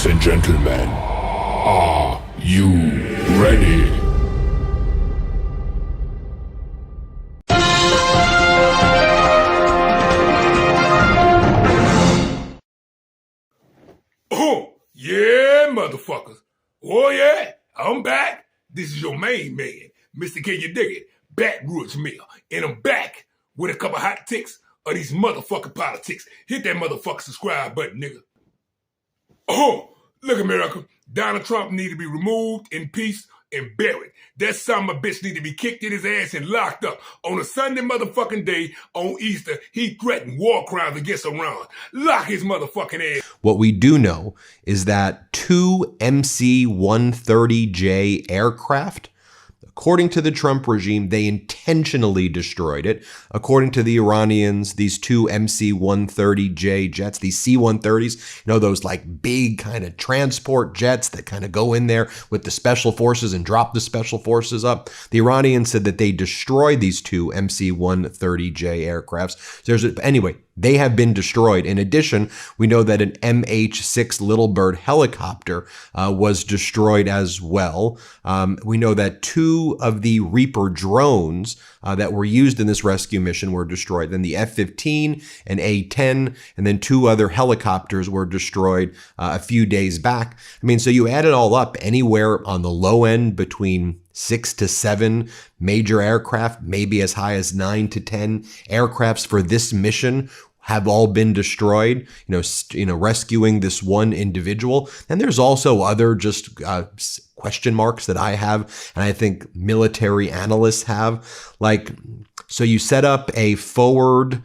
Ladies and gentlemen, are you ready? Oh, yeah, motherfuckers. Oh, yeah, I'm back. This is your main man, Mr. Can You Dig It, Backwood's Mill. And I'm back with a couple hot ticks of these motherfucking politics. Hit that motherfucking subscribe button, nigga. Oh, look, America. Donald Trump need to be removed, impeached, and buried. That son of a bitch need to be kicked in his ass and locked up. On a Sunday motherfucking day on Easter, he threatened war crimes against Iran. Lock his motherfucking ass. What we do know is that two MC-130J aircraft, according to the Trump regime, they intentionally destroyed it. According to the Iranians, these two MC-130J jets, these C-130s, those like big kind of transport jets that kind of go in there with the special forces and drop the special forces up. The Iranians said that they destroyed these two MC-130J aircrafts. Anyway, they have been destroyed. In addition, we know that an MH-6 Little Bird helicopter was destroyed as well. We know that two of the Reaper drones that were used in this rescue mission were destroyed. Then the F-15 and A-10, and then two other helicopters were destroyed a few days back. So you add it all up, anywhere on the low end between 6 to 7 major aircraft, maybe as high as 9 to 10 aircrafts for this mission have all been destroyed, rescuing this one individual. And there's also other just question marks that I have, and I think military analysts have. So you set up a forward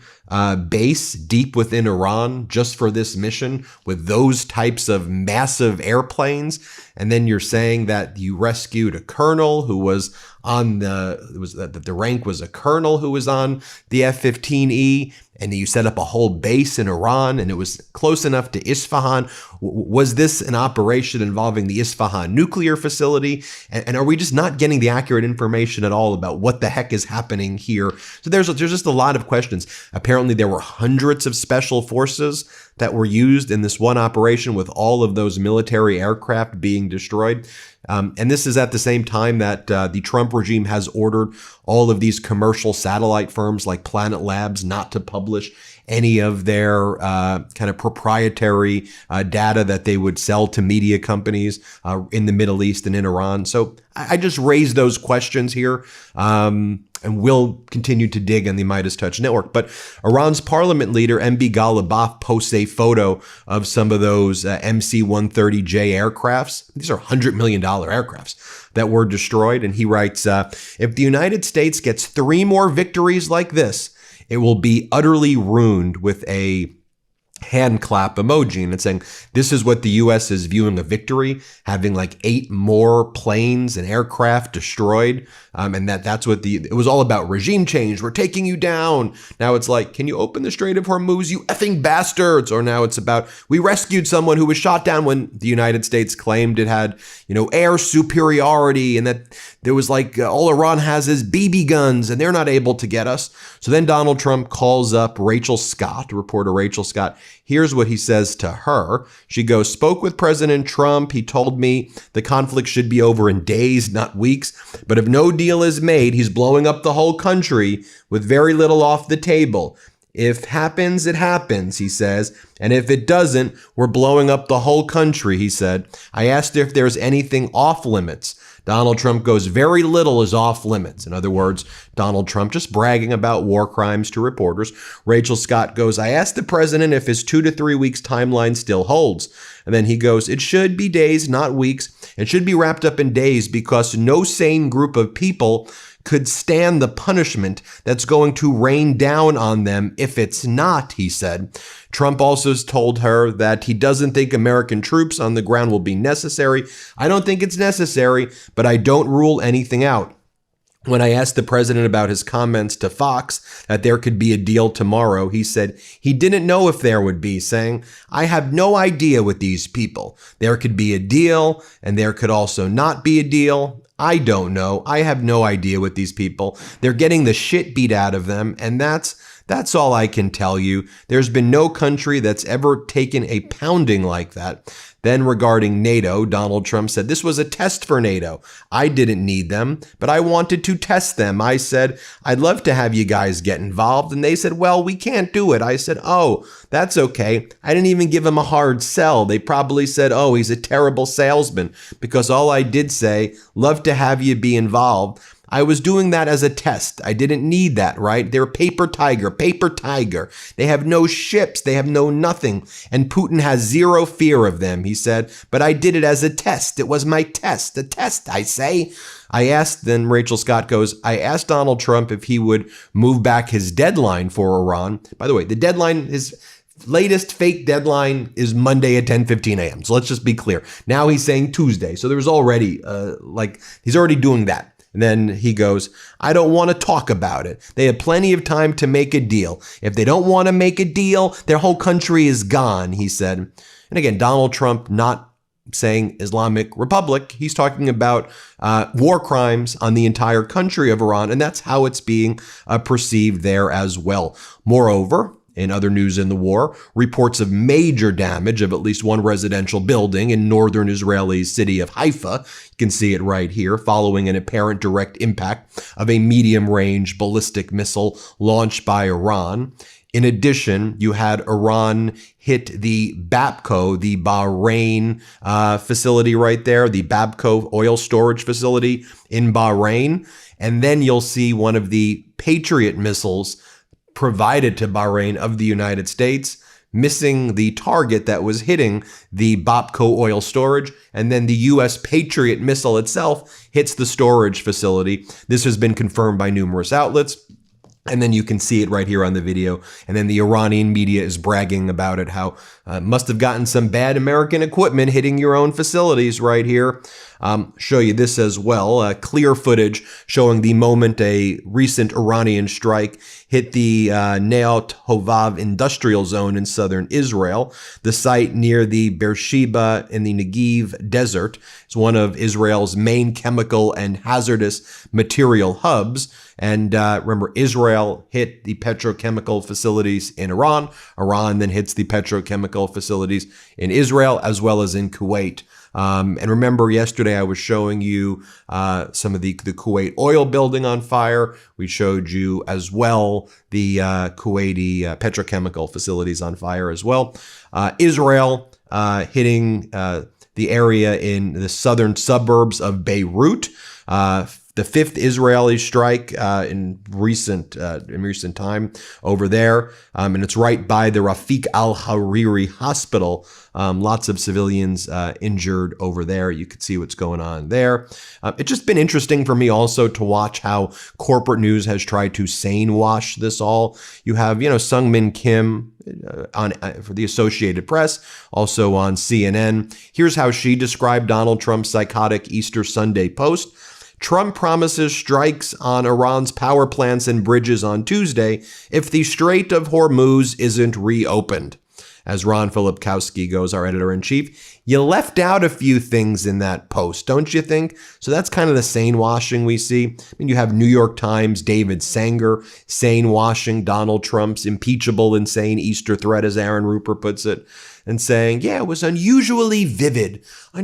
base deep within Iran just for this mission with those types of massive airplanes, and then you're saying that you rescued a colonel who was on the rank was a colonel who was on the F-15E, and you set up a whole base in Iran, and it was close enough to Isfahan. Was this an operation involving the Isfahan nuclear facility? And are we just not getting the accurate information at all about what the heck is happening here? So there's just a lot of questions. Apparently there were hundreds of special forces that were used in this one operation, with all of those military aircraft being destroyed. And this is at the same time that the Trump regime has ordered all of these commercial satellite firms like Planet Labs not to publish any of their kind of proprietary data that they would sell to media companies in the Middle East and in Iran. So I just raise those questions here. And we'll continue to dig on the Midas Touch Network. But Iran's parliament leader, MB Ghalibaf, posts a photo of some of those MC-130J aircrafts. These are $100 million aircrafts that were destroyed. And he writes, if the United States gets 3 more victories like this, it will be utterly ruined, with a hand clap emoji, and it's saying this is what the U.S. is viewing a victory, having like 8 more planes and aircraft destroyed, and that's what it was all about. Regime change, we're taking you down. Now it's like, can you open the Strait of Hormuz, you effing bastards? Or now it's about, we rescued someone who was shot down when the United States claimed it had air superiority, and that there was all Iran has is BB guns and they're not able to get us. So then Donald Trump calls up Rachel Scott, reporter Rachel Scott. Here's what he says to her. She goes, spoke with President Trump. He told me the conflict should be over in days, not weeks. But if no deal is made, he's blowing up the whole country with very little off the table. If happens, it happens, he says. And if it doesn't, we're blowing up the whole country, he said. I asked if there's anything off limits. Donald Trump goes, very little is off limits. In other words, Donald Trump just bragging about war crimes to reporters. Rachel Scott goes, I asked the president if his 2 to 3 weeks timeline still holds. And then he goes, it should be days, not weeks. It should be wrapped up in days, because no sane group of people could stand the punishment that's going to rain down on them if it's not, he said. Trump also told her that he doesn't think American troops on the ground will be necessary. I don't think it's necessary, but I don't rule anything out. When I asked the president about his comments to Fox that there could be a deal tomorrow, he said he didn't know if there would be, saying, I have no idea with these people. There could be a deal, and there could also not be a deal. I don't know. I have no idea with these people. They're getting the shit beat out of them, and that's That's all I can tell you. There's been no country that's ever taken a pounding like that. Then regarding NATO, Donald Trump said, this was a test for NATO. I didn't need them, but I wanted to test them. I said, I'd love to have you guys get involved. And they said, well, we can't do it. I said, oh, that's okay. I didn't even give him a hard sell. They probably said, oh, he's a terrible salesman, because all I did say, love to have you be involved. I was doing that as a test. I didn't need that, right? They're paper tiger. They have no ships. They have no nothing. And Putin has zero fear of them, he said. But I did it as a test. It was my test. A test, I say. I asked, then Rachel Scott goes, I asked Donald Trump if he would move back his deadline for Iran. By the way, the deadline is... latest fake deadline is Monday at 10:15 a.m. So let's just be clear. Now he's saying Tuesday. So there's already, he's already doing that. And then he goes, I don't want to talk about it. They have plenty of time to make a deal. If they don't want to make a deal, their whole country is gone, he said. And again, Donald Trump not saying Islamic Republic. He's talking about war crimes on the entire country of Iran. And that's how it's being perceived there as well. Moreover, in other news in the war, reports of major damage of at least one residential building in northern Israeli city of Haifa. You can see it right here, following an apparent direct impact of a medium-range ballistic missile launched by Iran. In addition, you had Iran hit the Babco, the Bahrain facility right there, the Babco oil storage facility in Bahrain. And then you'll see one of the Patriot missiles provided to Bahrain of the United States, missing the target that was hitting the Babco oil storage, and then the U.S. Patriot missile itself hits the storage facility. This has been confirmed by numerous outlets. And then you can see it right here on the video. And then the Iranian media is bragging about it, how must have gotten some bad American equipment hitting your own facilities right here. Show you this as well. Clear footage showing the moment a recent Iranian strike hit the Neot Hovav industrial zone in southern Israel. The site near the Beersheba in the Negev desert is one of Israel's main chemical and hazardous material hubs. And remember, Israel hit the petrochemical facilities in Iran. Iran then hits the petrochemical facilities in Israel as well as in Kuwait. And remember, yesterday I was showing you some of the Kuwait oil building on fire. We showed you as well the Kuwaiti petrochemical facilities on fire as well. Israel hitting the area in the southern suburbs of Beirut. The fifth Israeli strike in recent time over there, and it's right by the Rafik al-Hariri hospital. Lots of civilians injured over there. You could see what's going on there. It's just been interesting for me also to watch how corporate news has tried to sane wash this all. You have, Sung Min Kim for the Associated Press, also on CNN. Here's how she described Donald Trump's psychotic Easter Sunday post. Trump promises strikes on Iran's power plants and bridges on Tuesday if the Strait of Hormuz isn't reopened. As Ron Filipkowski goes, our editor-in-chief, you left out a few things in that post, don't you think? So that's kind of the sane washing we see. You have New York Times, David Sanger, sane washing Donald Trump's impeachable, insane Easter threat, as Aaron Rupert puts it, and saying, yeah, it was unusually vivid. No,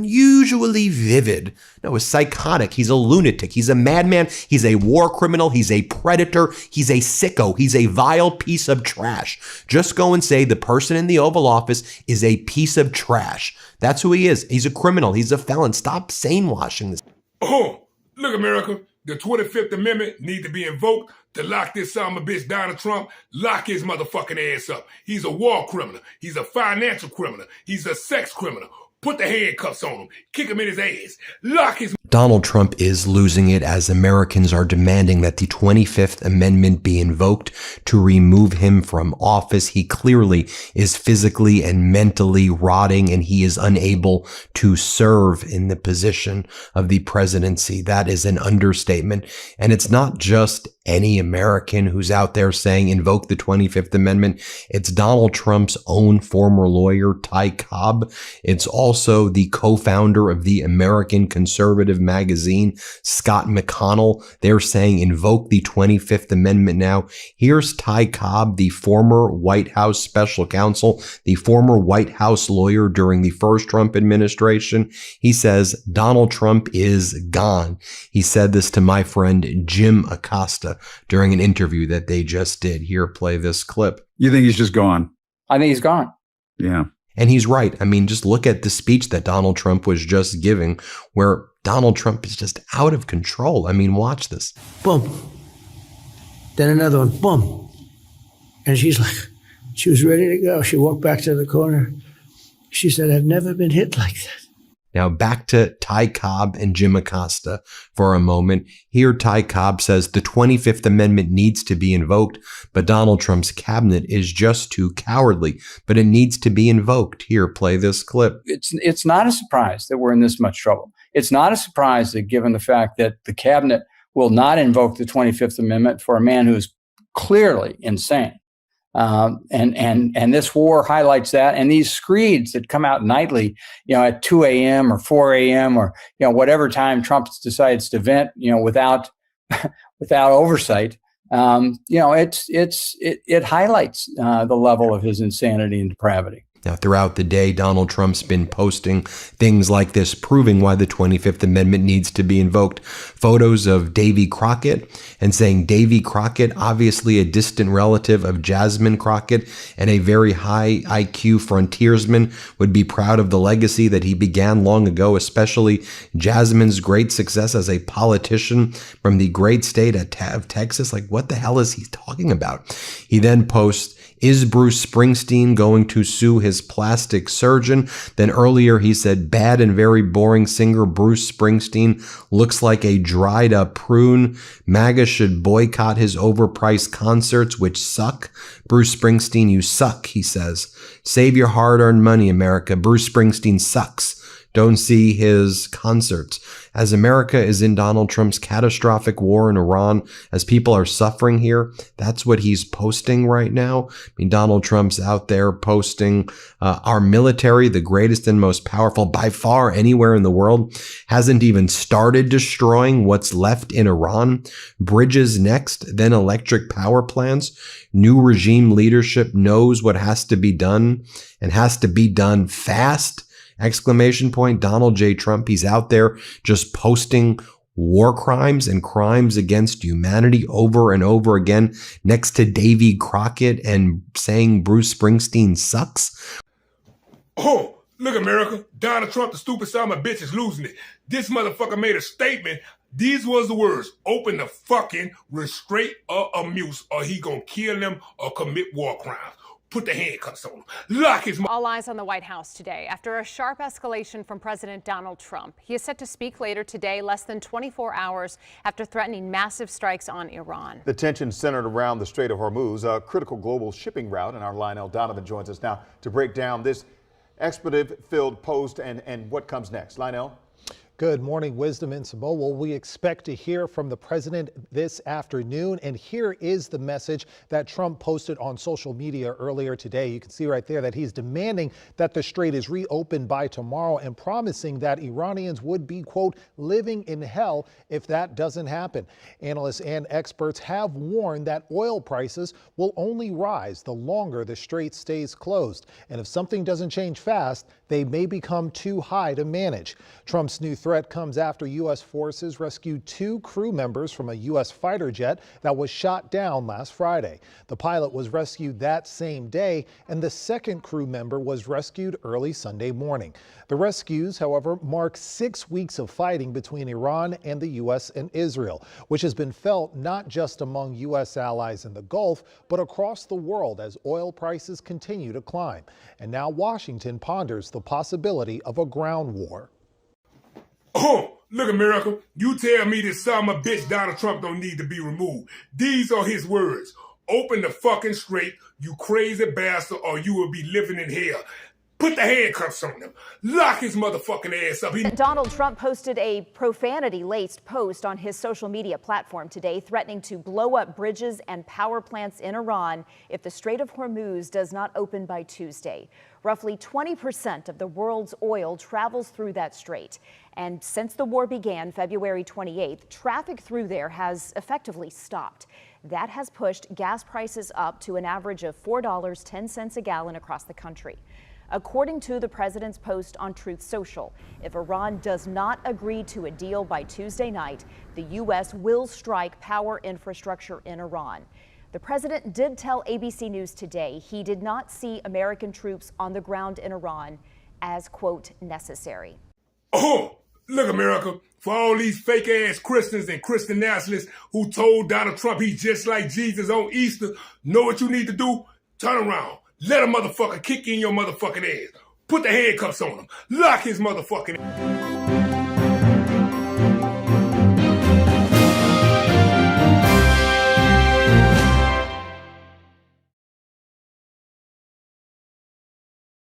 it was psychotic. He's a lunatic. He's a madman. He's a war criminal. He's a predator. He's a sicko. He's a vile piece of trash. Just go and say the person in the Oval Office is a piece of trash. That's who he is. He's a criminal. He's a felon. Stop sane washing this. Oh, look, America. The 25th Amendment need to be invoked to lock this son of a bitch Donald Trump. Lock his motherfucking ass up. He's a war criminal. He's a financial criminal. He's a sex criminal. Put the handcuffs on him. Kick him in his ass. Lock his... Donald Trump is losing it as Americans are demanding that the 25th Amendment be invoked to remove him from office. He clearly is physically and mentally rotting, and he is unable to serve in the position of the presidency. That is an understatement. And it's not just any American who's out there saying invoke the 25th Amendment. It's Donald Trump's own former lawyer, Ty Cobb. It's also the co-founder of the American Conservative magazine, Scott McConnell, they're saying invoke the 25th Amendment now. Here's Ty Cobb, the former White House special counsel, the former White House lawyer during the first Trump administration. He says Donald Trump is gone. He said this to my friend Jim Acosta during an interview that they just did. Here, play this clip. You think he's just gone? I think he's gone. Yeah. And he's right. I mean, just look at the speech that Donald Trump was just giving, where Donald Trump is just out of control. I mean, watch this. Boom. Then another one. Boom. And she was ready to go. She walked back to the corner. She said, I've never been hit like that. Now back to Ty Cobb and Jim Acosta for a moment. Here, Ty Cobb says the 25th Amendment needs to be invoked, but Donald Trump's cabinet is just too cowardly. But it needs to be invoked. Here, play this clip. It's not a surprise that we're in this much trouble. It's not a surprise that given the fact that the cabinet will not invoke the 25th Amendment for a man who's clearly insane. And this war highlights that. And these screeds that come out nightly, at 2 a.m. or 4 a.m. or, whatever time Trump decides to vent, without oversight, it highlights the level of his insanity and depravity. Now, throughout the day, Donald Trump's been posting things like this, proving why the 25th Amendment needs to be invoked. Photos of Davy Crockett and saying Davy Crockett, obviously a distant relative of Jasmine Crockett and a very high IQ frontiersman, would be proud of the legacy that he began long ago, especially Jasmine's great success as a politician from the great state of Texas. Like, what the hell is he talking about? He then posts, is Bruce Springsteen going to sue his plastic surgeon? Then earlier he said, bad and very boring singer Bruce Springsteen looks like a dried up prune. MAGA should boycott his overpriced concerts, which suck. Bruce Springsteen, you suck, he says. Save your hard-earned money, America. Bruce Springsteen sucks. Don't see his concerts. As America is in Donald Trump's catastrophic war in Iran, as people are suffering here, that's what he's posting right now. I mean, Donald Trump's out there posting our military, the greatest and most powerful by far anywhere in the world, hasn't even started destroying what's left in Iran. Bridges next, then electric power plants. New regime leadership knows what has to be done and has to be done fast. Exclamation point, Donald J. Trump, he's out there just posting war crimes and crimes against humanity over and over again next to Davy Crockett and saying Bruce Springsteen sucks. Oh, look, America. Donald Trump, the stupid son of a bitch, is losing it. This motherfucker made a statement. These was the words. Open the fucking restraint or abuse or he gonna kill them or commit war crimes. Put the handcuffs on him. Lock his... All eyes on the White House today after a sharp escalation from President Donald Trump. He is set to speak later today, less than 24 hours after threatening massive strikes on Iran. The tension centered around the Strait of Hormuz, a critical global shipping route, and our Lionel Donovan joins us now to break down this expletive-filled post and what comes next. Lionel? Good morning, Wisdom and Simone. Well, we expect to hear from the president this afternoon, and here is the message that Trump posted on social media earlier today. You can see right there that he's demanding that the strait is reopened by tomorrow and promising that Iranians would be, quote, living in hell if that doesn't happen. Analysts and experts have warned that oil prices will only rise the longer the strait stays closed. And if something doesn't change fast, they may become too high to manage. Trump's new threat comes after U.S. forces rescued 2 crew members from a U.S. fighter jet that was shot down last Friday. The pilot was rescued that same day, and the second crew member was rescued early Sunday morning. The rescues, however, mark 6 weeks of fighting between Iran and the U.S. and Israel, which has been felt not just among U.S. allies in the Gulf, but across the world as oil prices continue to climb. And now Washington ponders the possibility of a ground war. Oh, look, America. You tell me this son of a bitch Donald Trump don't need to be removed. These are his words. Open the fucking strait, you crazy bastard, or you will be living in hell. Put the handcuffs on him. Lock his motherfucking ass up. Donald Trump posted a profanity-laced post on his social media platform today, threatening to blow up bridges and power plants in Iran if the Strait of Hormuz does not open by Tuesday. Roughly 20% of the world's oil travels through that strait. And since the war began February 28th, traffic through there has effectively stopped. That has pushed gas prices up to an average of $4.10 a gallon across the country. According to the president's post on Truth Social, if Iran does not agree to a deal by Tuesday night, the U.S. will strike power infrastructure in Iran. The president did tell ABC News today he did not see American troops on the ground in Iran as, quote, necessary. Oh, look, America, for all these fake-ass Christians and Christian nationalists who told Donald Trump he's just like Jesus on Easter, know what you need to do? Turn around. Let a motherfucker kick in your motherfucking ass. Put the handcuffs on him. Lock his motherfucking ass.